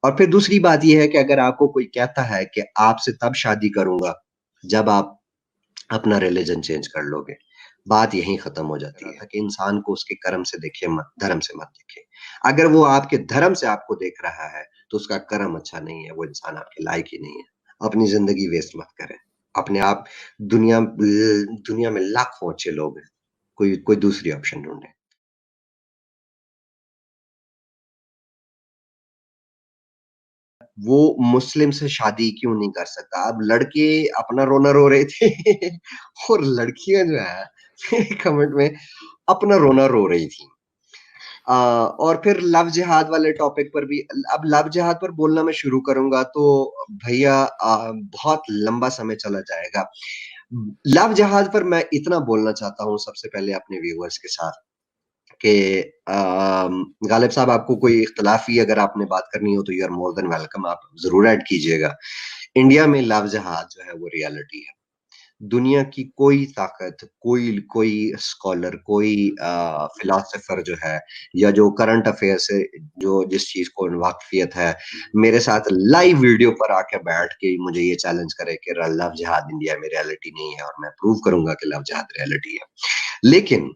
और फिर दूसरी बात ये है कि अगर आपको कोई कहता है कि आपसे तब शादी करूंगा जब आप अपना रिलीजन चेंज कर लोगे, बात यहीं खत्म हो जाती है कि इंसान को उसके कर्म से देखिए, मत धर्म से मत देखिए। अगर वो आपके धर्म से आपको देख रहा है तो उसका कर्म अच्छा नहीं है, वो इंसान आपके लायक ही नहीं है। अपनी जिंदगी वेस्ट मत करें। अपने आप दुनिया में लाखों अच्छे लोग हैं, कोई कोई दूसरी ऑप्शन ढूंढे। वो मुस्लिम से शादी क्यों नहीं कर सकता? अब लड़के अपना रोना रो रहे थे और लड़कियां जो है कमेंट में अपना रोना रो रही थी। और फिर लव जिहाद वाले टॉपिक पर भी, अब लव जिहाद पर बोलना मैं शुरू करूंगा तो भैया बहुत लंबा समय चला जाएगा। लव जिहाद पर मैं इतना बोलना चाहता हूँ सबसे पहले अपने व्यूअर्स के साथ कि गालिब साहब, आपको कोई इख्तिलाफी अगर आपने बात करनी हो तो you are more than welcome, आप जरूर ऐड कीजिएगा। इंडिया में लव जिहाद जो है वो रियलिटी है। दुनिया की कोई ताकत, कोई कोई स्कॉलर, कोई फिलोसोफर जो है या जो करंट अफेयर से जो जिस चीज को वाकफियत है, मेरे साथ लाइव वीडियो पर आके बैठ के मुझे ये चैलेंज करे कि लव जिहाद इंडिया में रियलिटी नहीं है, और मैं प्रूव करूंगा कि लव जिहाद रियलिटी है। लेकिन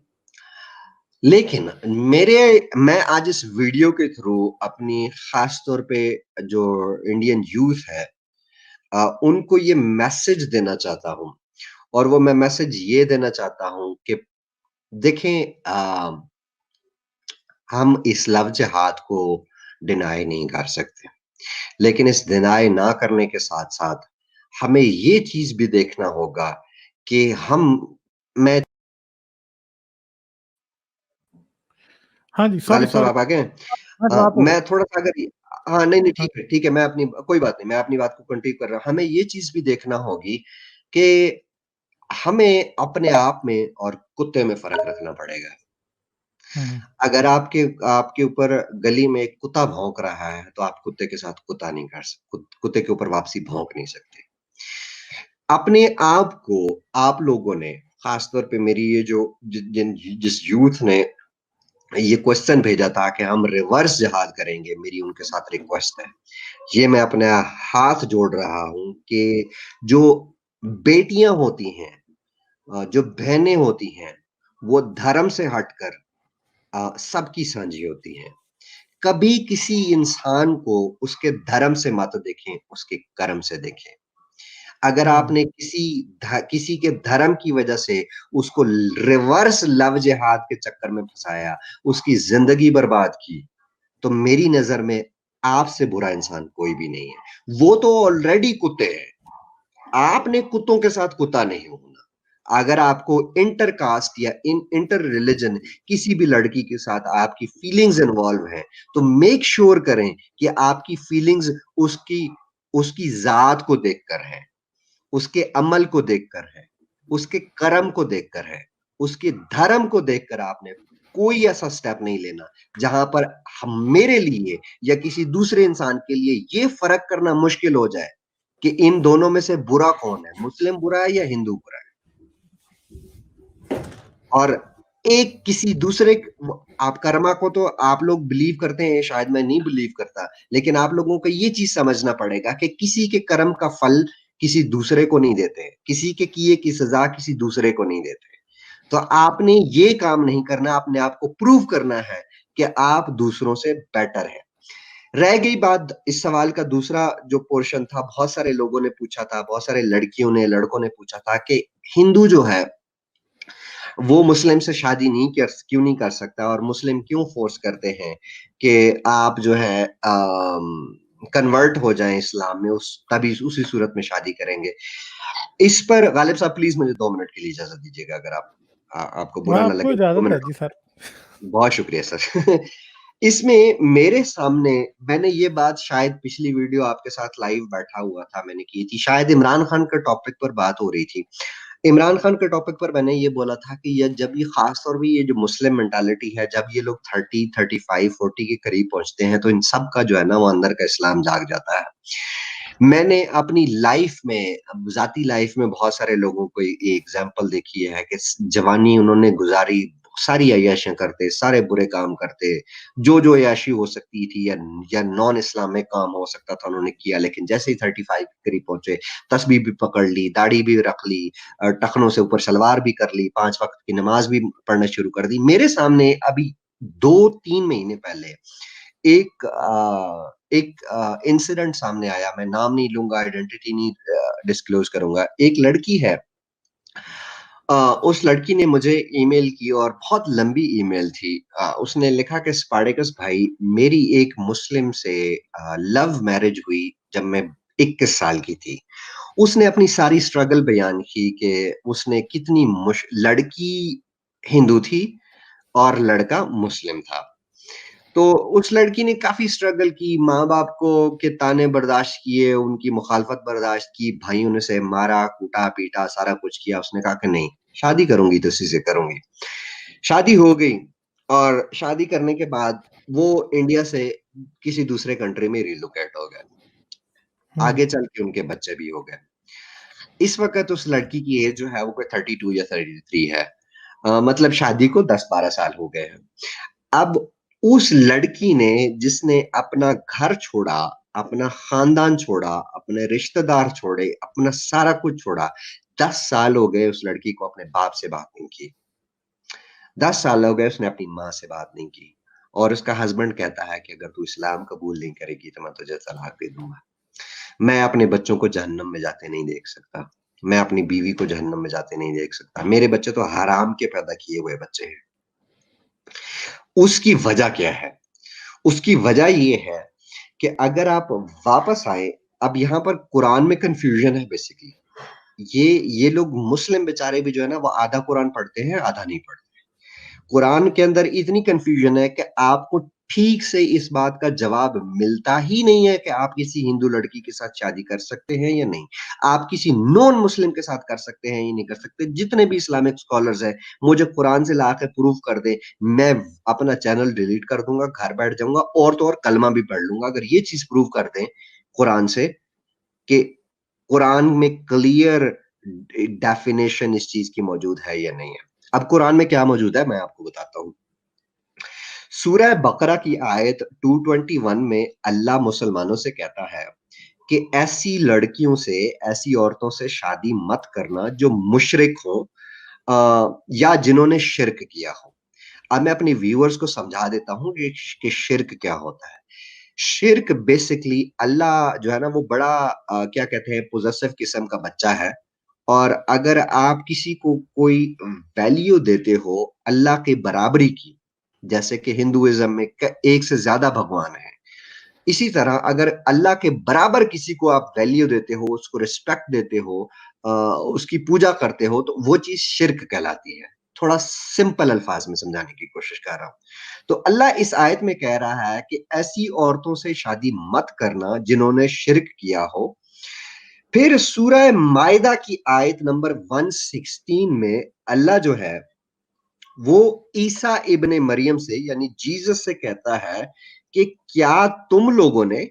लेकिन मेरे मैं आज इस वीडियो के थ्रू अपनी खास तौर पे जो इंडियन यूथ है, उनको ये मैसेज देना चाहता हूँ। और वो मैं मैसेज ये देना चाहता हूँ कि देखें, हम इस लव जिहाद को डिनाई नहीं कर सकते, लेकिन इस डिनाई ना करने के साथ-साथ हमें ये चीज़ भी देखना होगा कि हम मैं हाँ जी, सॉरी, गालिब साहब सॉरी। आप आ गए हैं? हाँ, ड्रॉप हो गया। मैं थोड़ा-सा अगर हाँ, नहीं, नहीं, हाँ, ठीक है, मैं अपनी कोई बात नहीं, मैं अपनी बात को कंटिन्यू कर रहा हूँ। हमें ये चीज़ भी देखना होगी कि हमें अपने आप में और कुत्ते में फ़र्क रखना पड़ेगा। हुँ, अगर आपके आपके ऊपर गली में एक कुत्ता भौंक रहा है, तो आप कुत्ते के साथ कुत्ता नहीं कर सक कुत्ते के ऊपर वापसी भौंक नहीं सकते। अपने आप को आप लोगों ने, ख़ास तौर पे मेरी ये जो जिस यूथ ने ये क्वेश्चन भेजा था कि हम रिवर्स जिहाद करेंगे, मेरी उनके साथ रिक्वेस्ट है। ये मैं अपने हाथ जोड़ रहा हूँ कि जो बेटियाँ होती हैं, जो बहनें होती हैं, वो धर्म से हटकर सबकी साँझी होती हैं। कभी किसी इंसान को उसके धर्म से मत देखें, उसके कर्म से देखें। अगर हुँ, आपने किसी के धर्म की वजह से उसको रिवर्स लव जिहाद के चक्कर में फँसाया, उसकी ज़िंदगी बर्बाद की, तो मेरी नज़र में आपसे बुरा इंसान कोई भी नहीं है। वो तो ऑलरेडी कुत्ते हैं। आपने कुत्तों के साथ कुत्ता नहीं होना। अगर आपको इंटर कास्ट या इंटर रिलीजन किसी भी लड़की के साथ आपकी फीलिंग्स इन्वॉल्व हैं, तो मेक श्योर करें कि आपकी फीलिंग्स उसकी उसकी ज़ात को देखकर है, उसके अमल को देखकर है, उसके कर्म को देखकर है, उसके धर्म को देखकर आपने कोई ऐसा स्टेप नहीं लेना, जहाँ पर हम मेरे लिए या किसी दूसरे इंसान के लिए ये फ़र्क करना मुश्किल हो जाए कि इन दोनों में से बुरा कौन है, मुस्लिम बुरा है या हिंदू बुरा है। और एक किसी दूसरे आप कर्मा को तो आप लोग बिलीव करते हैं, शायद मैं नहीं बिलीव करता, लेकिन आप लोगों को ये चीज़ समझना पड़ेगा कि किसी के कर्म का फल किसी दूसरे को नहीं देते, किसी के किए की सज़ा किसी दूसरे को नहीं देते। तो आपने ये काम नहीं करना, अपने आप को प्रूव करना है कि आप दूसरों से बेटर हैं। रह गई बात इस सवाल का दूसरा जो पोर्शन था, बहुत सारे लोगों ने पूछा था, बहुत सारे लड़कियों ने, लड़कों ने पूछा था कि हिंदू जो है, वो मुस्लिम से शादी नहीं कर क्यों नहीं कर सकता, और मुस्लिम क्यों फ़ोर्स करते हैं कि आप जो है कन्वर्ट हो जाएँ इस्लाम में, उस तभी उसी सूरत में शादी करेंगे। इस पर गालिब साहब प्लीज़ मुझे 2 मिनट के लिए इजाज़त दीजिएगा, अगर आपको बुरा ना आपको लगे, 2 इजाज़त है मिनट जी सर। बहुत शुक्रिया सर। इसमें मेरे सामने मैंने ये बात शायद पिछली वीडियो आपके साथ लाइव बैठा हुआ था, मैंने की थी, शायद इमरान खान के टॉपिक पर बात हो रही थी। इमरान खान के टॉपिक पर मैंने ये बोला था कि ये जब ये ख़ास तौर पे ये जो मुस्लिम मेंटालिटी है, जब ये लोग 30, 35, 40 के करीब पहुँचते हैं, तो इन सब का जो है ना, वो अंदर का इस्लाम जाग जाता है। मैंने अपनी लाइफ़ में, ज़ाती लाइफ़ में बहुत सारे लोगों को ये एग्ज़ाम्पल देखी है कि जवानी उन्होंने गुज़ारी सारी अय्याशियाँ करते, सारे बुरे काम करते, जो अय्याशी हो सकती थी या नॉन इस्लामिक काम हो सकता था उन्होंने किया, लेकिन जैसे ही 35 के करीब पहुँचे, तस्बीह भी पकड़ ली, दाढ़ी भी रख ली, टखनों से ऊपर सलवार भी कर ली, 5 वक़्त की नमाज़ भी पढ़ना शुरू कर दी। मेरे सामने अभी 2-3 महीने पहले एक इंसिडेंट सामने आया, मैं नाम नहीं लूँगा, आइडेंटिटी नहीं डिस्क्लोज़ करूँगा। एक लड़की है, उस लड़की ने मुझे ईमेल की और बहुत लंबी ईमेल थी। उसने लिखा कि स्पार्टैकस भाई, मेरी एक मुस्लिम से लव मैरिज हुई जब मैं 21 साल की थी। उसने अपनी सारी स्ट्रगल बयान की कि उसने कितनी लड़की हिंदू थी और लड़का मुस्लिम था। तो उस लड़की ने काफ़ी स्ट्रगल की, माँ-बाप को के ताने बर्दाश्त किए, उनकी मुखालफत बर्दाश्त की, भाइयों ने उसे मारा, कूटा-पीटा, सारा कुछ किया। उसने कहा कि नहीं, शादी करूँगी तो इसी से करूँगी। शादी हो गई और शादी करने के बाद वो इंडिया से किसी दूसरे कंट्री में रिलोकेट हो गए। हुँ, आगे चल के उनके बच्चे भी हो गए। इस वक़्त उस लड़की की एज जो है वो कोई 32 या 33 है। मतलब शादी को 10-12 साल हो गए हैं। अब उस लड़की ने जिसने अपना घर छोड़ा, अपना खानदान छोड़ा, अपने रिश्तेदार छोड़े, अपना सारा कुछ छोड़ा, 10 साल हो गए उस लड़की को अपने बाप से बात नहीं की। 10 साल हो गए उसने अपनी माँ से बात नहीं की और उसका हस्बैंड कहता है कि अगर तू इस्लाम कबूल नहीं करेगी तो मैं तुझे तलाक दे दूँगा। मैं अपने बच्चों को जहन्नम में जाते नहीं देख सकता। मैं अपनी बीवी को जहन्नम में जाते नहीं देख सकता। मेरे बच्चे तो हराम के पैदा किए हुए बच्चे हैं। उसकी वजह क्या है? उसकी वजह ये है कि अगर आप वापस आएँ, अब यहाँ पर कुरान में कन्फ्यूज़न है बेसिकली। ये ये लोग मुस्लिम बेचारे भी जो है ना वो आधा कुरान पढ़ते हैं, आधा नहीं पढ़ते। कुरान के अंदर इतनी कन्फ्यूज़न है कि आपको ठीक से इस बात का जवाब मिलता ही नहीं है कि आप किसी हिंदू लड़की के साथ शादी कर सकते हैं या नहीं। आप किसी नॉन मुस्लिम के साथ कर सकते हैं या नहीं कर सकते। जितने भी इस्लामिक स्कॉलर्स हैं, मुझे कुरान से ला के प्रूव कर दें, मैं अपना चैनल डिलीट कर दूँगा, घर बैठ जाऊँगा और तो और कलमा भी पढ़ लूँगा। अगर ये चीज़ प्रूव कर दें कुरान से कि कुरान में क्लियर डेफिनेशन इस चीज़ की मौजूद है या नहीं है। अब कुरान में क्या मौजूद है मैं आपको बताता हूँ। सूरह बकरा की आयत 221 में अल्लाह मुसलमानों से कहता है कि ऐसी लड़कियों से, ऐसी औरतों से शादी मत करना जो मुशरिक हो या जिन्होंने शिर्क किया हो। अब मैं अपने व्यूअर्स को समझा देता हूँ कि शिर्क क्या होता है। शिर्क बेसिकली अल्लाह जो है ना वो बड़ा क्या कहते हैं पॉसेसिव किस्म का बच्चा है और अगर आप किसी को कोई वैल्यू देते हो अल्लाह के बराबरी की, जैसे कि हिंदुइज़्म में क एक से ज़्यादा भगवान हैं। इसी तरह अगर अल्लाह के बराबर किसी को आप वैल्यू देते हो, उसको रिस्पेक्ट देते हो उसकी पूजा करते हो, तो वो चीज़ शिर्क कहलाती है। थोड़ा सिंपल अल्फाज़ में समझाने की कोशिश कर रहा हूँ। तो अल्लाह इस आयत में कह रहा है कि ऐसी औरतों से शादी मत करना जिन्होंने शिर्क किया हो। फिर सूरह माइदा की आयत नंबर 116 में अल्लाह जो है वो ईसा इब्ने मरियम से यानी जीसस से कहता है कि क्या तुमने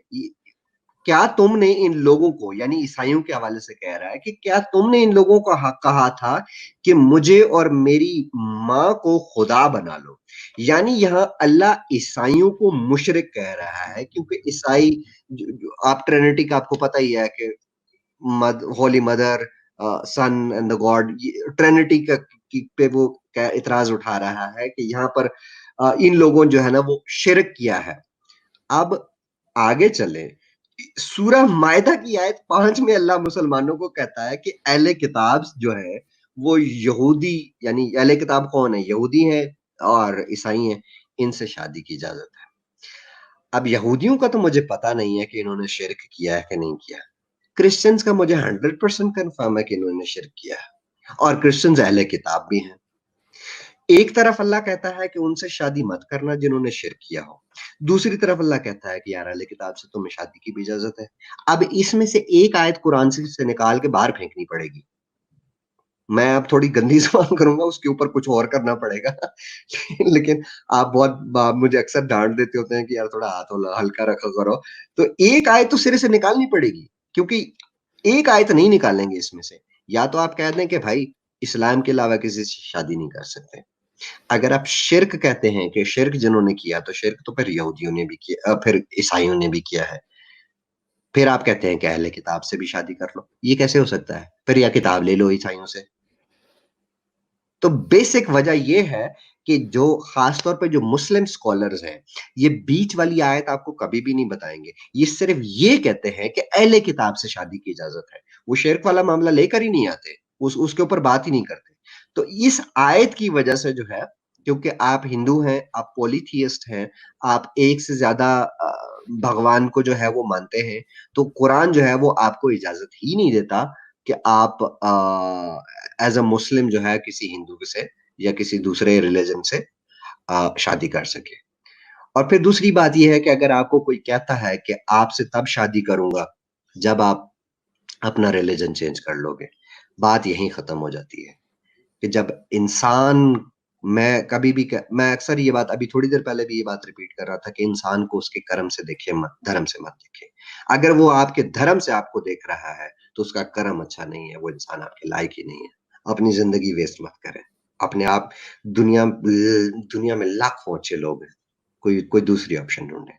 इन लोगों को यानी ईसाइयों के हवाले से कह रहा है कि क्या तुमने इन लोगों को कहा था कि मुझे और मेरी माँ को खुदा बना लो। यानी यहाँ अल्लाह ईसाइयों को मुशरिक कह रहा है क्योंकि ईसाई आप ट्रिनिटी का आपको पता ही है कि Holi mother sun and the God Trinity का पे वो इतराज उठा रहा है कि यहाँ पर इन लोगों जो है ना वो शिरक किया है। अब आगे चले सूरह मायदा की आयत 5 में अल्लाह मुसलमानों को कहता है कि अहले किताब जो है वो यहूदी यानी अहले किताब कौन है? यहूदी हैं और ईसाई हैं, इनसे शादी की इजाजत है। अब यहूदियों का तो मुझे पता नहीं है कि इन्होंने शिरक किया है कि नहीं किया। क्रिश्चियंस का मुझे 100% कन्फर्म है कि इन्होंने शिरक किया है और क्रिश्चियंस अहले किताब भी हैं। एक तरफ अल्लाह कहता है कि उनसे शादी मत करना जिन्होंने शिरक किया हो। दूसरी तरफ अल्लाह कहता है कि यार अहले किताब से तुम्हें शादी की भी इजाज़त है। अब इसमें से एक आयत कुरान से निकाल के बाहर फेंकनी पड़ेगी। मैं अब थोड़ी गंदी ज़ुबान करूँगा उसके ऊपर कुछ और करना पड़ेगा। लेकिन आप बहुत मुझे अक्सर डाँट देते होते हैं कि यार थोड़ा हाथ हल्का रखा करो। तो एक आयत तो सिरे से निकालनी पड़ेगी क्योंकि एक आयत नहीं निकालेंगे इसमें से। या तो आप कह दें कि भाई इस्लाम के अलावा किसी से शादी नहीं कर सकते। अगर आप शिर्क कहते हैं कि शिर्क जिन्होंने किया, तो शिर्क तो फिर यहूदियों ने भी किया, फिर ईसाइयों ने भी किया है। फिर आप कहते हैं कि अहले किताब से भी शादी कर लो। ये कैसे हो सकता है? फिर या किताब ले लो ईसाइयों से। तो बेसिक वजह ये है कि जो खास तौर पे जो मुस्लिम स्कॉलर्स हैं, ये बीच वाली आयत आपको कभी भी नहीं बताएँगे। ये सिर्फ़ ये कहते हैं कि अहले किताब से शादी की इजाज़त है। वो शिर्क वाला मामला लेकर ही नहीं आते। उसके ऊपर बात ही नहीं करते। तो इस आयत की वजह से जो है, क्योंकि आप हिंदू हैं, आप पॉलीथियस्ट हैं, आप एक से ज़्यादा भगवान को जो है वो मानते हैं, तो कुरान जो है वो आपको इजाज़त ही नहीं देता कि आप एज़ अ मुस्लिम जो है किसी हिंदू से या किसी दूसरे रिलिजन से शादी कर सके। और फिर दूसरी बात ये है कि अगर आपको कोई कहता है कि आपसे तब शादी करूँगा, जब आप अपना रिलिजन चेंज कर लोगे, बात यहीं खत्म हो जाती है कि जब इंसान मैं अक्सर ये बात अभी थोड़ी देर पहले भी ये बात रिपीट कर रहा था कि इंसान को उसके कर्म से देखिए मत, धर्म से मत देखिए। अगर वो आपके धर्म से आपको देख रहा है, तो उसका कर्म अच्छा नहीं है, वो इंसान आपके लायक ही नहीं है। अपनी ज़िंदगी वेस्ट मत करें। अपने आप दुनिया में लाखों अच्छे लोग हैं, कोई कोई दूसरी ऑप्शन ढूँढें।